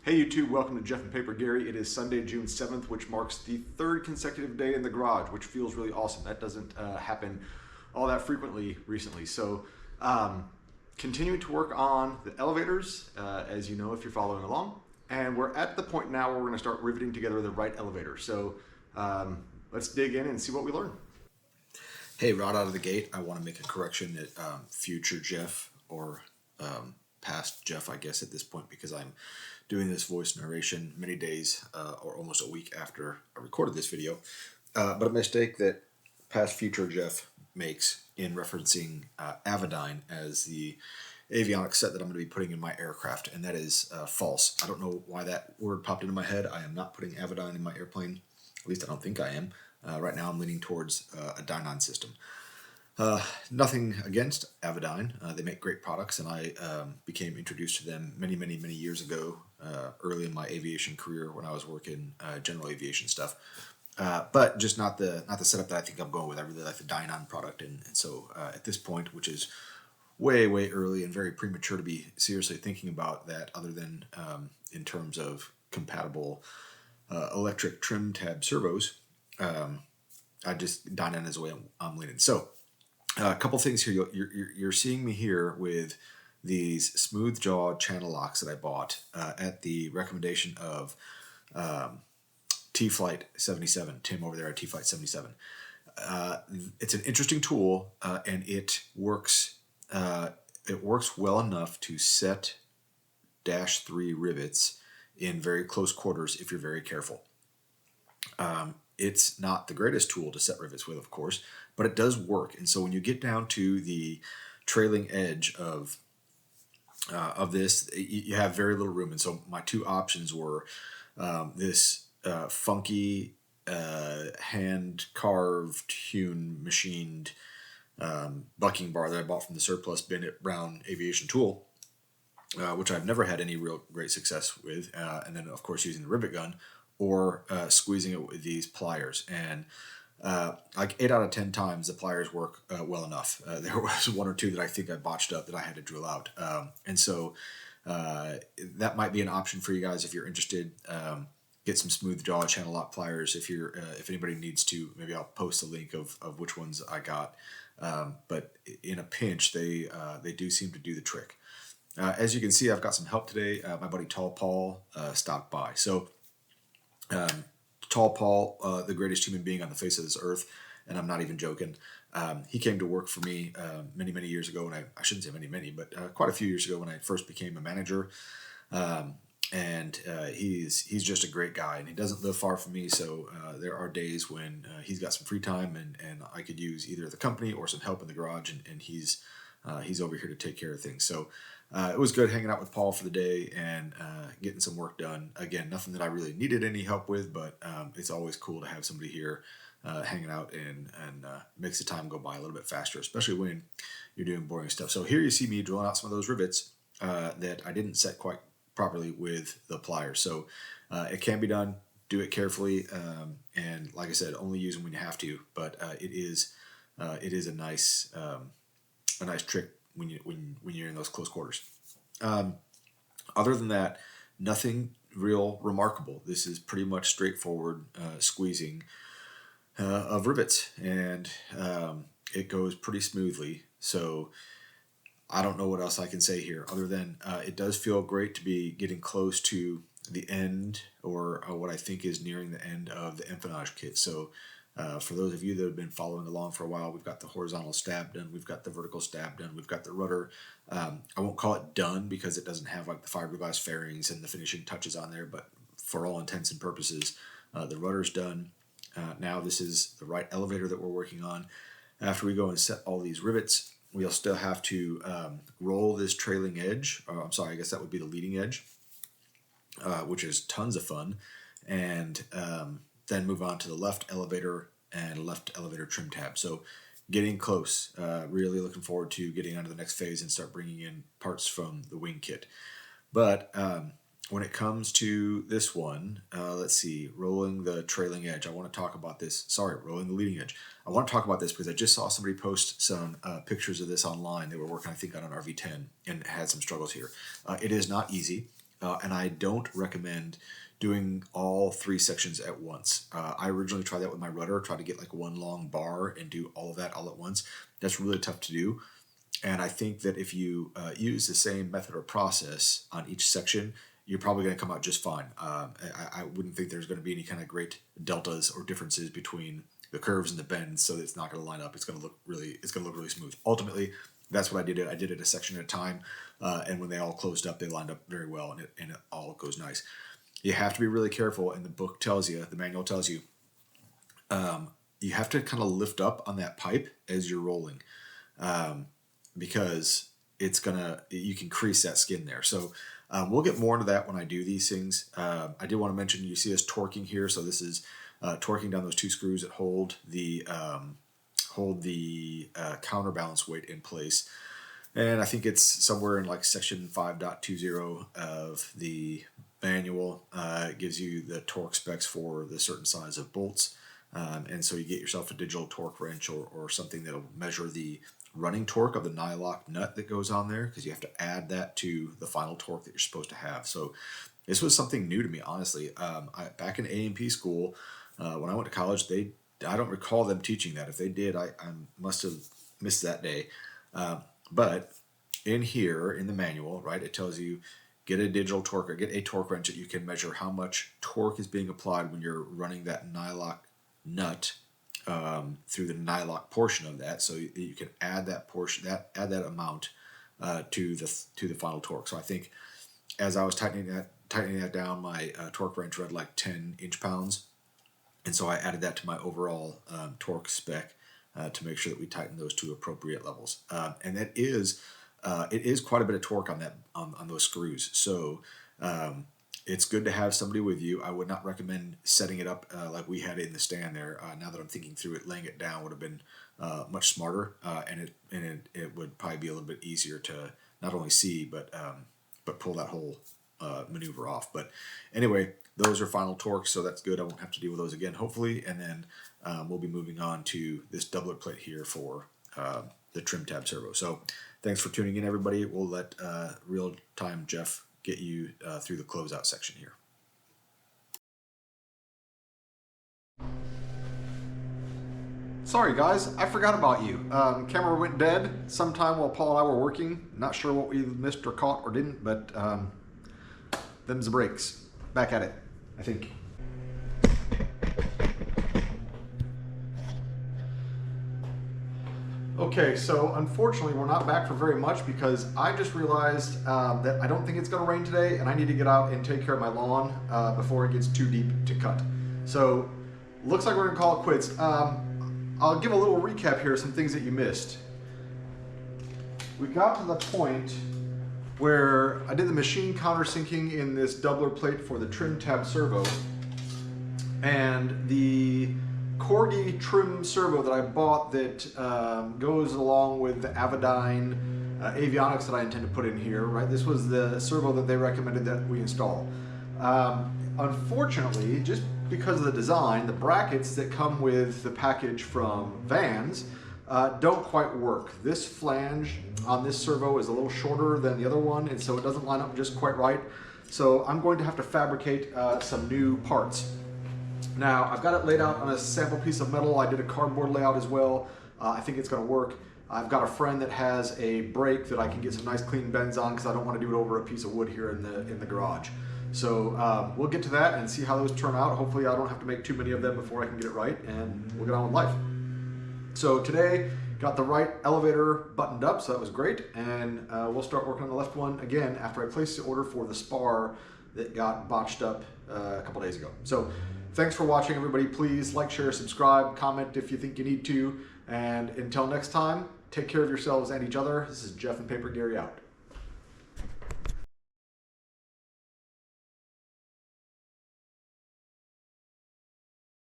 Hey YouTube, welcome to Jeff and Paper Gary. It is Sunday, June 7th, which marks the third consecutive day in the garage, which feels really awesome. That doesn't happen all that frequently recently. So, continuing to work on the elevators, as you know if you're following along. And we're at the point now where we're going to start riveting together the right elevator. So, let's dig in and see what we learn. Hey, right out of the gate, I want to make a correction that future Jeff or past Jeff, I guess, at this point, because I'm doing this voice narration many days or almost a week after I recorded this video. But a mistake that past future Jeff makes in referencing Avidyne as the avionics set that I'm going to be putting in my aircraft, and that is false. I don't know why that word popped into my head. I am not putting Avidyne in my airplane. At least I don't think I am. Right now I'm leaning towards a Dynon system. Nothing against Avidyne. They make great products, and I became introduced to them many years ago, early in my aviation career when I was working general aviation stuff. But just not the setup that I think I'm going with. I really like the Dynon product, and so at this point, which is way early and very premature to be seriously thinking about that, other than in terms of compatible electric trim tab servos. I just Dynon is the way I'm leaning. So a couple things here. You're seeing me here with these smooth jaw channel locks that I bought at the recommendation of T-Flight 77. Tim over there at T-Flight 77. It's an interesting tool, and it works well enough to set -3 rivets in very close quarters if you're very careful. It's not the greatest tool to set rivets with, of course, but it does work. And so when you get down to the trailing edge of this, you have very little room. And so my two options were this funky hand-carved, hewn, machined bucking bar that I bought from the surplus bin at Brown Aviation Tool, which I've never had any real great success with, and then, of course, using the rivet gun, or squeezing it with these pliers. And like 8 out of 10 times, the pliers work well enough. There was one or two that I think I botched up that I had to drill out. And so that might be an option for you guys if you're interested. Get some smooth jaw channel lock pliers. If anybody needs to, maybe I'll post a link of which ones I got. But in a pinch, they do seem to do the trick. As you can see, I've got some help today. My buddy Tall Paul stopped by. So Tall Paul, the greatest human being on the face of this earth, and I'm not even joking. He came to work for me many years ago, and I shouldn't say many, but quite a few years ago when I first became a manager. And he's just a great guy, and he doesn't live far from me, so there are days when he's got some free time, and I could use either the company or some help in the garage, and he's over here to take care of things. So it was good hanging out with Paul for the day and getting some work done. Again, nothing that I really needed any help with, but it's always cool to have somebody here hanging out and makes the time go by a little bit faster, especially when you're doing boring stuff. So here you see me drilling out some of those rivets that I didn't set quite properly with the pliers. So it can be done. Do it carefully, and like I said, only use them when you have to. But it is a nice trick when you're in those close quarters. Other than that, nothing real remarkable. This is pretty much straightforward squeezing of rivets, and it goes pretty smoothly. So I don't know what else I can say here other than it does feel great to be getting close to the end, or what I think is nearing the end of the empennage kit. So for those of you that have been following along for a while, we've got the horizontal stab done, we've got the vertical stab done, we've got the rudder. I won't call it done because it doesn't have like the fiberglass fairings and the finishing touches on there, but for all intents and purposes, the rudder's done. Now this is the right elevator that we're working on. After we go and set all these rivets, we'll still have to roll this trailing edge. I'm sorry, I guess that would be the leading edge, which is tons of fun. And then move on to the left elevator and left elevator trim tab. So getting close, really looking forward to getting onto the next phase and start bringing in parts from the wing kit. But when it comes to this one, let's see, rolling the trailing edge. I want to talk about this. Sorry, rolling the leading edge. I want to talk about this because I just saw somebody post some pictures of this online. They were working, I think, on an Rv-8 and had some struggles here. It is not easy. and I don't recommend doing all 3 sections at once. I originally tried that with my rudder, tried to get like one long bar and do all of that all at once. That's really tough to do. And I think that if you use the same method or process on each section, you're probably going to come out just fine. I wouldn't think there's going to be any kind of great deltas or differences between the curves and the bends, so that it's not going to line up. It's going to look really smooth. Ultimately, that's what I did. I did it a section at a time, and when they all closed up, they lined up very well, and it all goes nice. You have to be really careful, and the book tells you, the manual tells you, you have to kind of lift up on that pipe as you're rolling, because you can crease that skin there. So we'll get more into that when I do these things. I did want to mention, you see us torquing here. So this is torquing down those 2 screws that hold the counterbalance weight in place. And I think it's somewhere in like section 5.20 of the manual. It gives you the torque specs for the certain size of bolts. And so you get yourself a digital torque wrench or something that'll measure the running torque of the nylock nut that goes on there, because you have to add that to the final torque that you're supposed to have. So this was something new to me, honestly. Back in A&P school, when I went to college, I don't recall them teaching that. If they did, I must have missed that day. But in here, in the manual, right, it tells you get a digital torque or get a torque wrench that you can measure how much torque is being applied when you're running that nylock nut through the nylock portion of that, so you can add that portion, add that amount to the final torque. So I think as I was tightening that down, my torque wrench read like 10 inch-pounds, and so I added that to my overall torque spec to make sure that we tighten those to appropriate levels. And that is it is quite a bit of torque on that on those screws. So it's good to have somebody with you. I would not recommend setting it up like we had in the stand there. Now that I'm thinking through it, laying it down would have been much smarter, and it would probably be a little bit easier to not only see but pull that whole maneuver off. But anyway, those are final torques, so that's good. I won't have to deal with those again, hopefully. And then we'll be moving on to this doubler plate here for the trim tab servo. So thanks for tuning in, everybody. We'll let real-time Jeff get you through the closeout section here. Sorry guys, I forgot about you. Camera went dead sometime while Paul and I were working. Not sure what we missed or caught or didn't, but them's the breaks. Back at it, I think. Okay, so unfortunately we're not back for very much because I just realized that I don't think it's going to rain today, and I need to get out and take care of my lawn before it gets too deep to cut. So looks like we're going to call it quits. I'll give a little recap here of some things that you missed. We got to the point where I did the machine countersinking in this doubler plate for the trim tab servo, and the Corgi trim servo that I bought that goes along with the Avidyne avionics that I intend to put in here, right? This was the servo that they recommended that we install. Unfortunately, just because of the design, the brackets that come with the package from Vans don't quite work. This flange on this servo is a little shorter than the other one, and so it doesn't line up just quite right. So I'm going to have to fabricate some new parts. Now, I've got it laid out on a sample piece of metal. I did a cardboard layout as well. I think it's going to work. I've got a friend that has a brake that I can get some nice clean bends on because I don't want to do it over a piece of wood here in the garage. So we'll get to that and see how those turn out. Hopefully I don't have to make too many of them before I can get it right, and we'll get on with life. So today, got the right elevator buttoned up, so that was great, and we'll start working on the left one again after I placed the order for the spar that got botched up a couple days ago. So thanks for watching, everybody. Please like, share, subscribe, comment if you think you need to, and until next time, take care of yourselves and each other. This is Jeff and Paper Gary out.